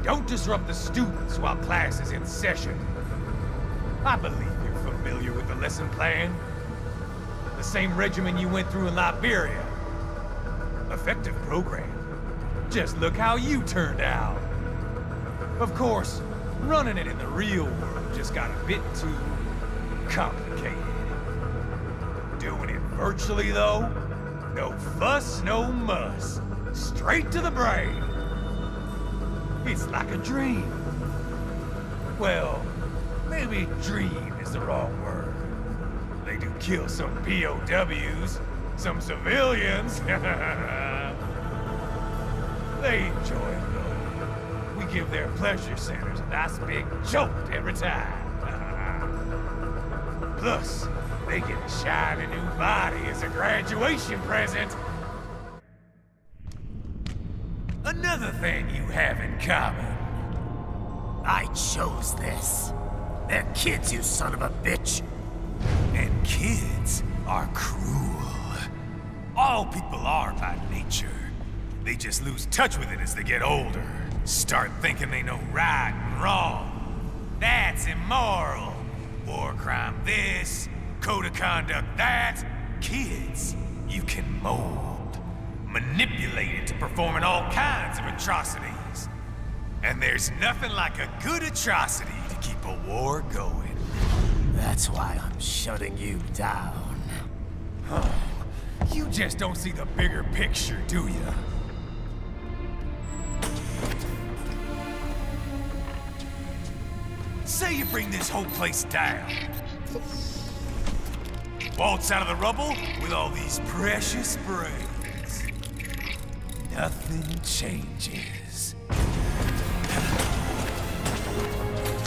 Don't disrupt the students while class is in session. I believe you're familiar with the lesson plan. The same regimen you went through in Liberia. Effective program. Just look how you turned out. Of course, running it in the real world just got a bit too complicated. Doing it virtually, though? No fuss, no muss. Straight to the brain. It's like a dream. Well, maybe dream is the wrong word. They do kill some POWs, some civilians. They enjoy it, though. We give their pleasure centers a nice big jolt every time. Plus, they get a shiny new body as a graduation present. Another thing you have in common. I chose this. They're kids, you son of a bitch. And kids are cruel. All people are by nature. They just lose touch with it as they get older. Start thinking they know right and wrong. That's immoral. War crime this, code of conduct that. Kids, you can mold, manipulate into performing all kinds of atrocities. And there's nothing like a good atrocity to keep a war going. That's why I'm shutting you down. Oh, you just don't see the bigger picture, do you? Say you bring this whole place down. Waltz out of the rubble with all these precious brains. Nothing changes.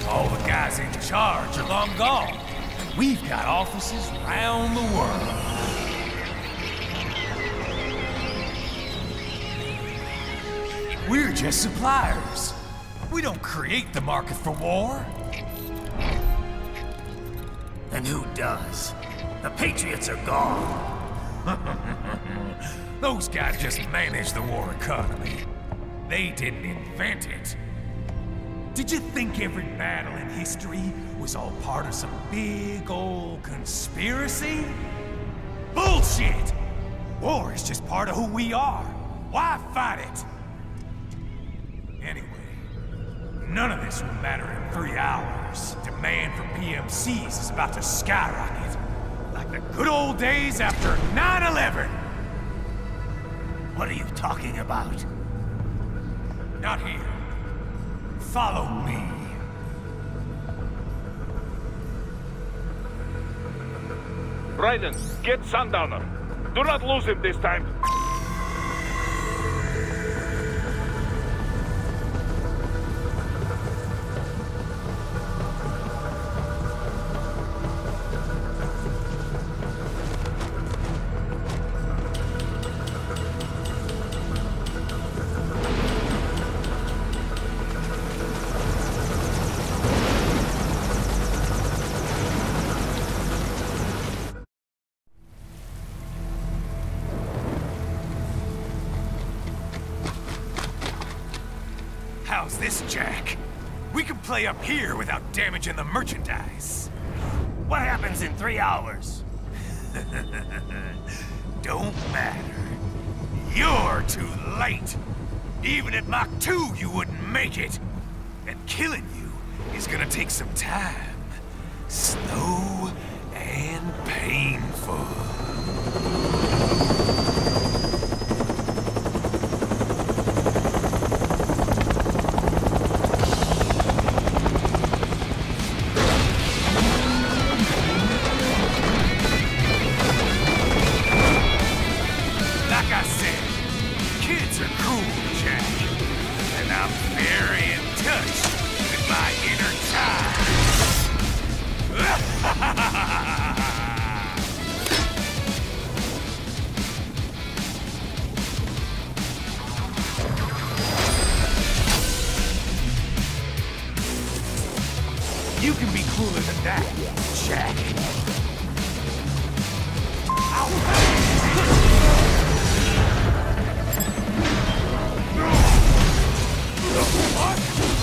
All the guys in charge are long gone. We've got offices around the world. We're just suppliers. We don't create the market for war. And who does? The Patriots are gone. Those guys just manage the war economy. They didn't invent it. Did you think every battle in history was all part of some big old conspiracy? Bullshit! War is just part of who we are. Why fight it? Anyway, none of this will matter in 3 hours. Demand for PMCs is about to skyrocket. Like the good old days after 9/11. What are you talking about? Not here. Follow me. Raiden, get Sundowner. Do not lose him this time. How's this, Jack? We can play up here without damaging the merchandise. What happens in 3 hours? Don't matter. You're too late. Even at Mach 2, you wouldn't make it. And killing you is gonna take some time. Slow and painful. Like I said, kids are cruel, Jack. And I'm very in touch with my inner child. You can be cooler than that, Jack. What?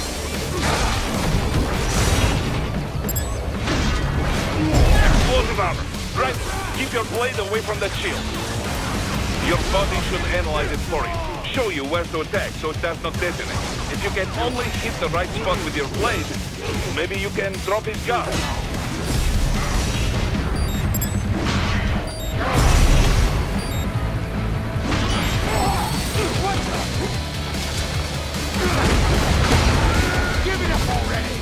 blade away from that shield. Your body should analyze it for you. Show you where to attack so it does not detonate. If you can only hit the right spot with your blade, maybe you can drop his guard. Give it up already!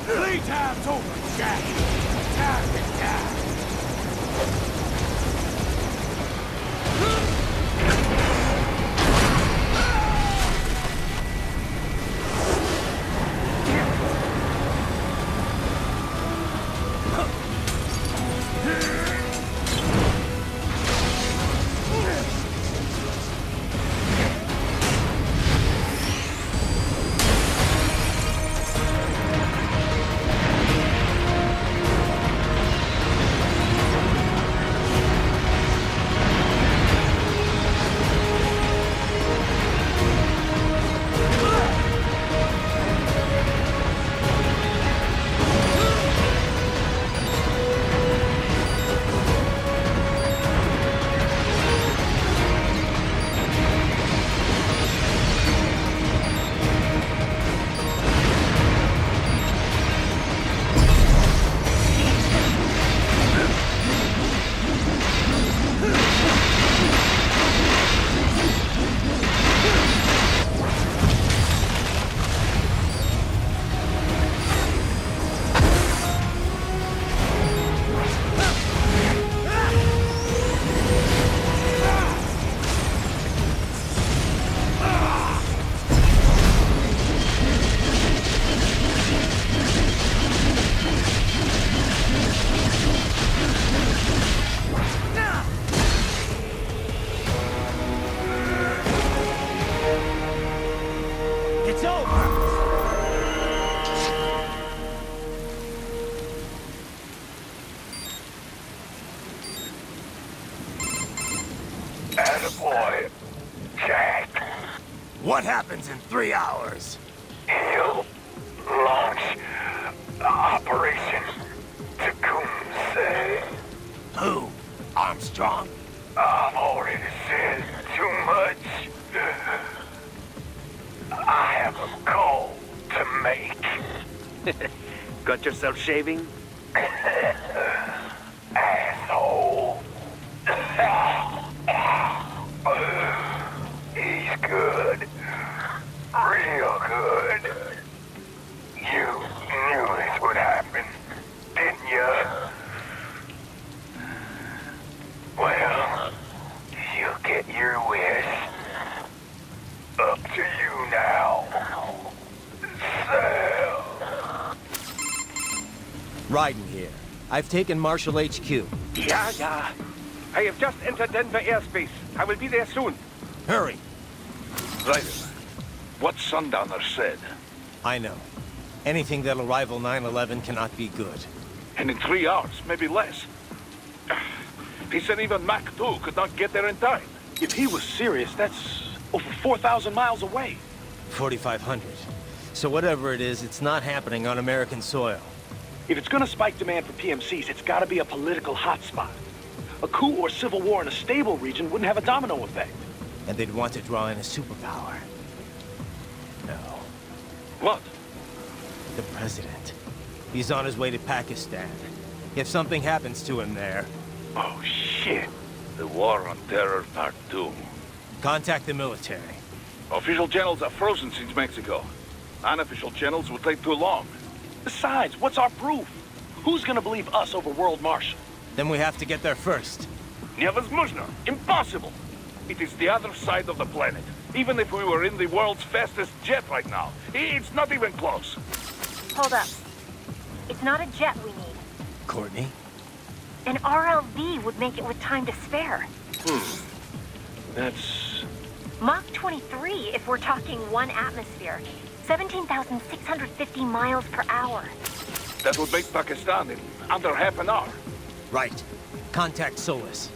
Playtime's over, Jack. Time to die. boy, Jack. What happens in 3 hours? He'll launch Operation Tecumseh. Who? Armstrong? I've already said too much. I have a call to make. Got yourself shaving? Asshole. He's good. Real good. You knew this would happen, didn't you? Well, you get your wish. Up to you now. Sam. Raiden here. I've taken Marshall HQ. Yeah. I have just entered Denver airspace. I will be there soon. Hurry. Raiden, what Sundowner said. I know. Anything that'll rival 9/11 cannot be good. And in 3 hours, maybe less. He said even Mach 2 could not get there in time. If he was serious, that's over 4,000 miles away. 4,500. So whatever it is, it's not happening on American soil. If it's gonna spike demand for PMCs, it's gotta be a political hotspot. A coup or civil war in a stable region wouldn't have a domino effect. And they'd want to draw in a superpower. No. What? The president. He's on his way to Pakistan. If something happens to him there... Oh, shit. The War on Terror Part 2. Contact the military. Official channels are frozen since Mexico. Unofficial channels will take too long. Besides, what's our proof? Who's gonna believe us over World Marshal? Then we have to get there first. Невозможно. Impossible. It is the other side of the planet. Even if we were in the world's fastest jet right now, it's not even close. Hold up. It's not a jet we need. Courtney? An RLV would make it with time to spare. That's... Mach 23 if we're talking 1 atmosphere. 17,650 miles per hour. That would make Pakistan in under half an hour. Right. Contact Solis.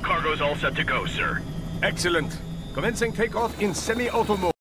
Cargo's all set to go, sir. Excellent. Commencing takeoff in semi-auto mode.